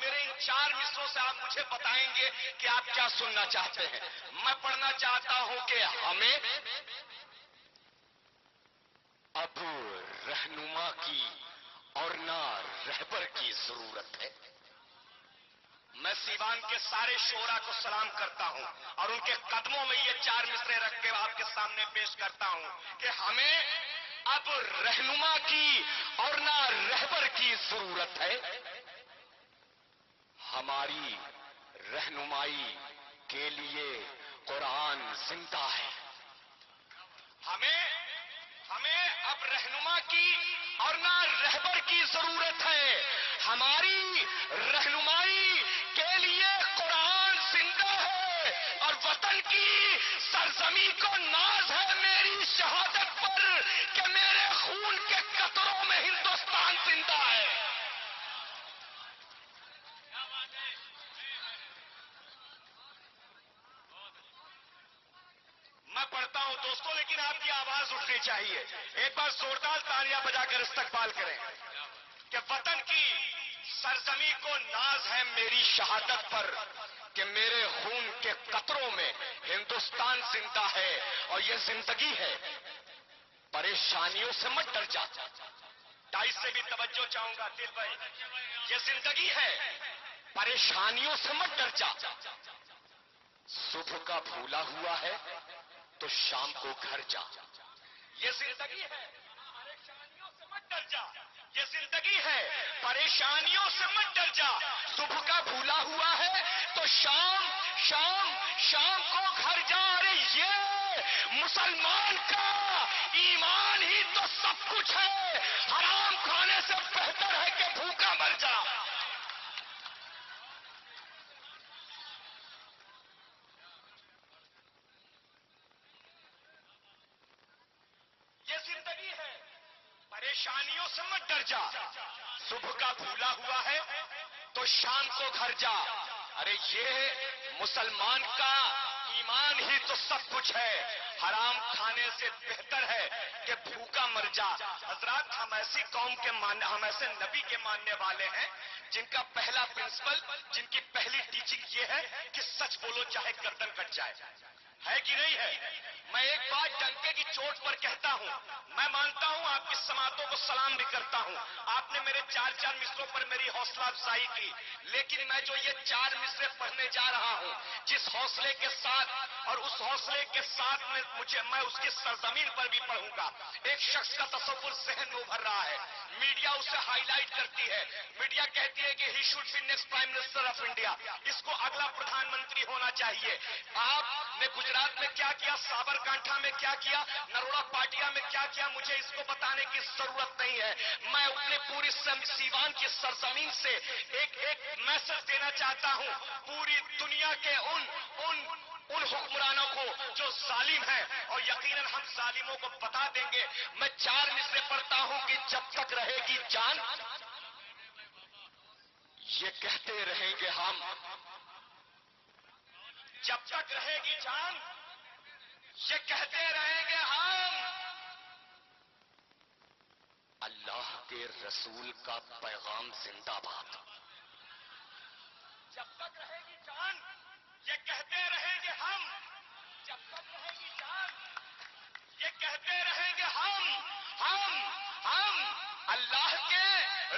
میرے ان 4 مصروں سے آپ مجھے بتائیں گے کہ آپ کیا سننا چاہتے ہیں. میں پڑھنا چاہتا ہوں کہ ہمیں اب رہنما کی اور نہ رہبر کی ضرورت ہے. میں سیوان کے سارے شعراء کو سلام کرتا ہوں اور ان کے قدموں میں یہ 4 مصرے رکھ کے آپ کے سامنے پیش کرتا ہوں کہ ہمیں اب رہنما کی اور نہ رہبر کی ضرورت ہے. ہماری رہنمائی کے لیے قرآن زندہ ہے. ہمیں اب رہنما کی اور نہ رہبر کی ضرورت ہے. ہماری رہنمائی کے لیے قرآن زندہ ہے اور وطن کی سرزمین کو ناز ہے میری شہادت پر کہ میرے خون کے قطروں میں ہندوستان زندہ ہے. میں پڑھتا ہوں دوستوں لیکن آپ کی آواز اٹھنی چاہیے. ایک بار زوردار تالیاں بجا کر استقبال کریں کہ وطن کی سرزمین کو ناز ہے میری شہادت پر کہ میرے خون کے قطروں میں ہندوستان زندہ ہے. اور یہ زندگی ہے، پریشانیوں سے مت ڈر جا. 22 سے بھی توجہ چاہوں گا دل بھائی. یہ زندگی ہے، پریشانیوں سے مت ڈر جا. صبح کا بھولا ہوا ہے تو شام کو گھر جا. یہ زندگی ہے، پریشانیوں سے مت ڈر جا. یہ زندگی ہے، پریشانیوں سے مت ڈر جا. صبح کا بھولا ہوا ہے تو شام شام شام کو گھر جا. ارے یہ مسلمان کا ایمان ہی تو سب کچھ ہے. حرام کھانے سے بہتر ہے کہ بھوکا مر جا. یہ زندگی ہے، پریشانیوں سے مت ڈر جا. صبح کا بھولا ہوا ہے تو شام کو گھر جا. ارے یہ مسلمان کا ایمان ہی تو سب کچھ ہے. حرام کھانے سے بہتر ہے کہ بھوکا مر جا. حضرات ہم ایسی قوم کے ہم ایسے نبی کے ماننے والے ہیں جن کا پہلا پرنسپل، جن کی پہلی ٹیچنگ یہ ہے کہ سچ بولو چاہے گردن کٹ جائے. ہے کہ نہیں ہے؟ میں ایک بات ڈنکے کی چوٹ پر کہتا ہوں. میں مانتا ہوں آپ کی سماعتوں کو سلام بھی کرتا ہوں. آپ نے میرے 4 مصروں پر میری حوصلہ افزائی کی، لیکن میں جو یہ 4 مصرے پڑھنے جا رہا ہوں جس حوصلے کے ساتھ اور اس حوصلے کے ساتھ میں اس کی سرزمین پر بھی پڑھوں گا. ایک شخص کا تصور ذہن میں ابھر رہا ہے. میڈیا اسے ہائی لائٹ کرتی ہے. میڈیا کہتی ہے کہ he should be next prime minister of India. اس کو اگلا پردھان منتری ہونا چاہیے. آپ نے گجرات میں کیا کیا، سابر کانٹھا میں کیا کیا، نروڑا پاٹیا میں کیا کیا، مجھے اس کو بتانے کی ضرورت نہیں ہے. میں اپنے پوری سیوان کی سرزمین سے ایک میسج دینا چاہتا ہوں پوری دنیا کے ان حکمرانوں کو جو ظالم ہیں، اور یقیناً ہم ظالموں کو بتا دیں گے. میں 4 مصرے پڑھتا ہوں کہ جب تک رہے گی جان یہ کہتے رہیں گے ہم. جب تک رہے گی جان یہ کہتے رہیں گے ہم. اللہ کے رسول کا پیغام زندہ باد. جب تک رہے گی جان یہ کہتے رہیں گے ہم. جب تک رہے گی جان یہ کہتے رہیں گے ہم اللہ کے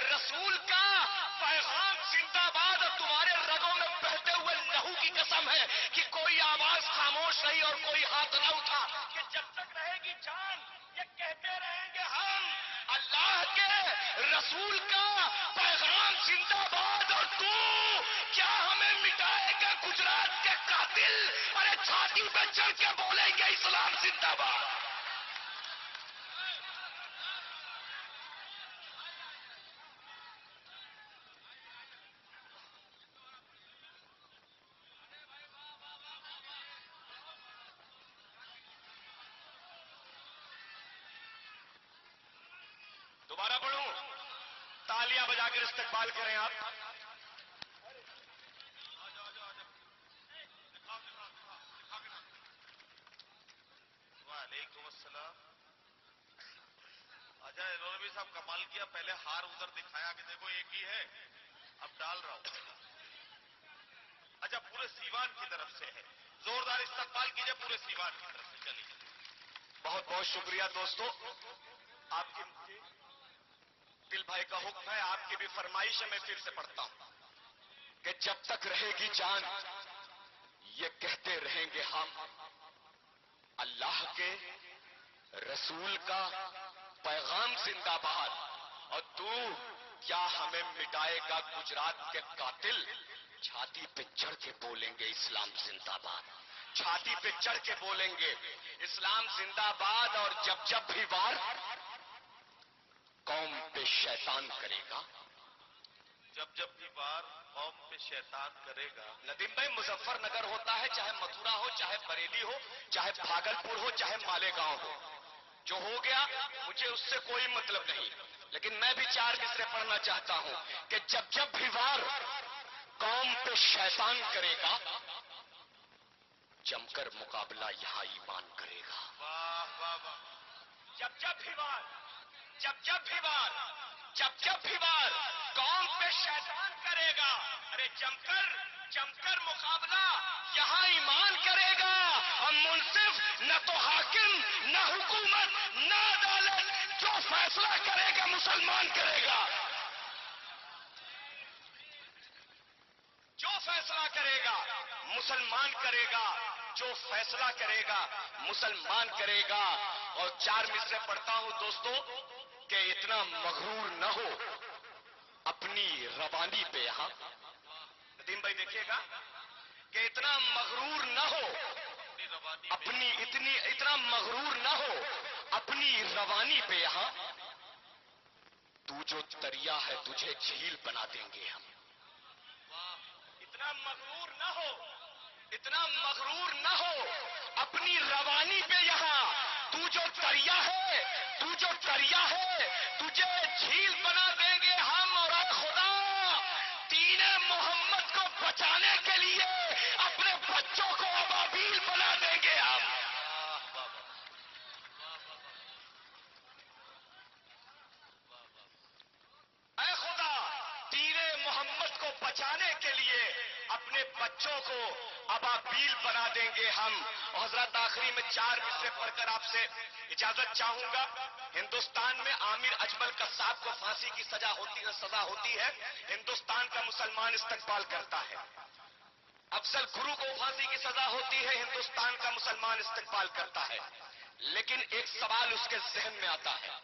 رسول کا پیغام زندہ باد. تمہارے رگوں میں بہتے ہوئے لہو کی قسم ہے کہ کوئی آواز خاموش رہی اور کوئی ہاتھ نہ اٹھا کہ جب تک رہے گی جان یہ کہتے رہیں گے ہم اللہ کے رسول کا پیغام زندہ باد. اور تو کیا ہمیں مٹائے گا گجرات کے قاتل؟ ارے چھاتی پہ چڑھ کے بولیں گے اسلام زندہ باد. دوبارہ پڑھوں، تالیاں بجا کر استقبال کریں آپ. وعلیکم السلام. اچھا انہوں نے بھی صاحب کمال کیا. پہلے ہار ادھر دکھایا کہ دیکھو ایک ہی ہے، اب ڈال رہا ہوں. پورے سیوان کی طرف سے ہے. زوردار استقبال کیجئے پورے سیوان کی طرف سے. چلیے بہت بہت شکریہ دوستو. آپ کے دل بھائی کا حکم ہے, آپ کی بھی فرمائش ہے, میں پھر سے پڑھتا ہوں کہ جب تک رہے گی جان یہ کہتے رہیں گے ہم, اللہ کے رسول کا پیغام زندہ باد. اور تو کیا ہمیں مٹائے گا گجرات کے قاتل, چھاتی پہ چڑھ کے بولیں گے اسلام زندہ باد, چھاتی پہ چڑھ کے بولیں گے اسلام زندہ باد. اور جب جب بھی وار قوم پہ شیطان کرے گا, جب جب بھی وار قوم پہ شیطان کرے گا. ندیم بھائی مظفر نگر ہوتا ہے, چاہے متھرا ہو, چاہے بریلی ہو, چاہے بھاگلپور ہو, چاہے مالیگاؤں ہو, جو ہو گیا مجھے اس سے کوئی مطلب نہیں. لیکن میں بھی 4 مصرے پڑھنا چاہتا ہوں کہ جب جب بھی وار قوم پہ شیطان کرے گا, جم کر مقابلہ یہاں ایمان کرے گا. واہ واہ واہ. جب جب بھی وار, جب جب بھی وار, جب جب بھی وار قوم پہ شیطان کرے گا, ارے جم کر مقابلہ یہاں ایمان کرے گا. اور منصف نہ تو حاکم نہ حکومت نہ عدالت, جو فیصلہ کرے گا مسلمان کرے گا. جو فیصلہ کرے گا مسلمان کرے گا, جو فیصلہ کرے گا مسلمان کرے گا. اور 4 مصرے پڑھتا ہوں دوستو کہ اتنا مغرور نہ ہو اپنی روانی پہ. یہاں ندیم بھائی دیکھیے گا کہ اتنا مغرور نہ ہو اپنی, اتنا مغرور نہ ہو اپنی روانی پہ. یہاں تو جو دریا ہے تجھے جھیل بنا دیں گے ہم. اتنا مغرور نہ ہو, اتنا مغرور نہ ہو اپنی روانی پہ. یہاں تو جو دریا ہے, تو جو دریا ہے تجھے جھیل بنا دیں گے ہم. اور اے خدا دین محمد کو بچانے کے لیے اپنے بچوں کو ابابیل بنا دیں گے ہم. اے خدا دین محمد کو بچانے کے لیے اپنے بچوں کو ابابیل بنا دیں گے ہم. اور حضرات آخری میں 4 مصرے پڑھ کر آپ سے اجازت چاہوں گا. ہندوستان میں عامر اجمل قصاب کو پھانسی کی سزا ہوتی ہے, ہندوستان کا مسلمان استقبال کرتا ہے. افضل گرو کو پھانسی کی سزا ہوتی ہے, ہندوستان کا مسلمان استقبال کرتا ہے. لیکن ایک سوال اس کے ذہن میں آتا ہے,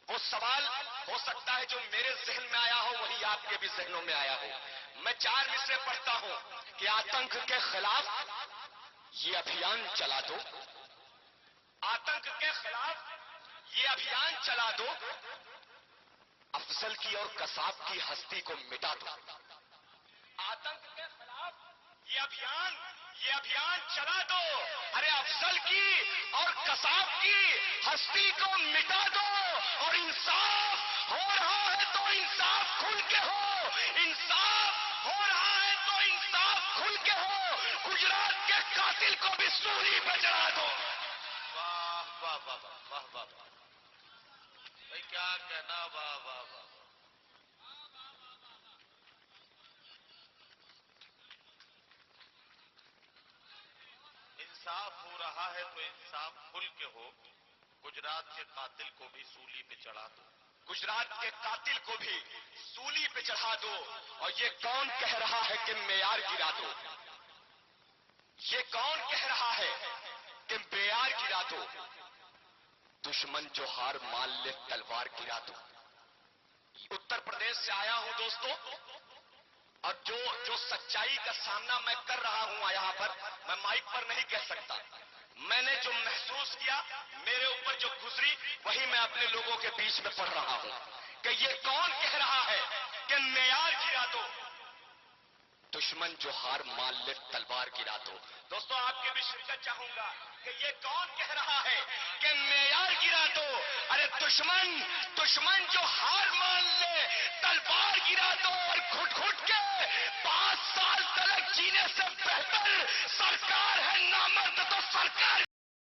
وہ سوال ہو سکتا ہے جو میرے ذہن میں آیا ہو وہی آپ کے بھی ذہنوں میں آیا ہو. میں 4 مصرے پڑھتا ہوں کہ آتنک کے خلاف یہ ابھیان چلا دو, آتنک کے خلاف یہ ابھیان چلا دو, افضل کی اور قصاب کی ہستی کو مٹا دو. آتنک کے خلاف یہ ابھیان چلا دو, ارے افضل کی اور قصاب کی ہستی کو مٹا دو. اور انصاف ہو رہا ہے تو انصاف کھل کے ہو, انصاف ہو رہا ہے تو انصاف کھل کے ہو. گجرات کے قاتل کو بھی سولی پہ چڑھا دو. واہ واہ واہ واہ واہ واہ بھائی کیا کہنا. واہ واہ واہ. انصاف ہو رہا ہے تو انصاف کھل کے ہو. گجرات کے قاتل کو بھی سولی پہ چڑھا دو, گجرات کے قاتل کو بھی سولی پہ چڑھا دو. اور یہ کون کہہ رہا ہے کہ معیار گرا دو, یہ کون کہہ رہا ہے کہ معیار گرا دو. دشمن جو ہار مان لے تلوار گرا دو. اتر پردیش سے آیا ہوں دوستو, اور جو سچائی کا سامنا میں کر رہا ہوں یہاں پر, میں مائک پر نہیں کہہ سکتا. میں نے جو محسوس کیا, میرے اوپر جو گزری, وہی میں اپنے لوگوں کے بیچ میں پڑھ رہا ہوں کہ یہ کون کہہ رہا ہے کہ معیار گرا دو. دشمن جو ہار مان لے تلوار گرا دو. دوستو آپ کی بھی شرکت چاہوں گا کہ یہ کون کہہ رہا ہے کہ معیار گرا دو. ارے دشمن جو ہار مان لے تلوار گرا دو. اور گھٹ گھٹ کے 5 سال تلک جینے سے بہتر سرکار ہے نامرد تو سرکار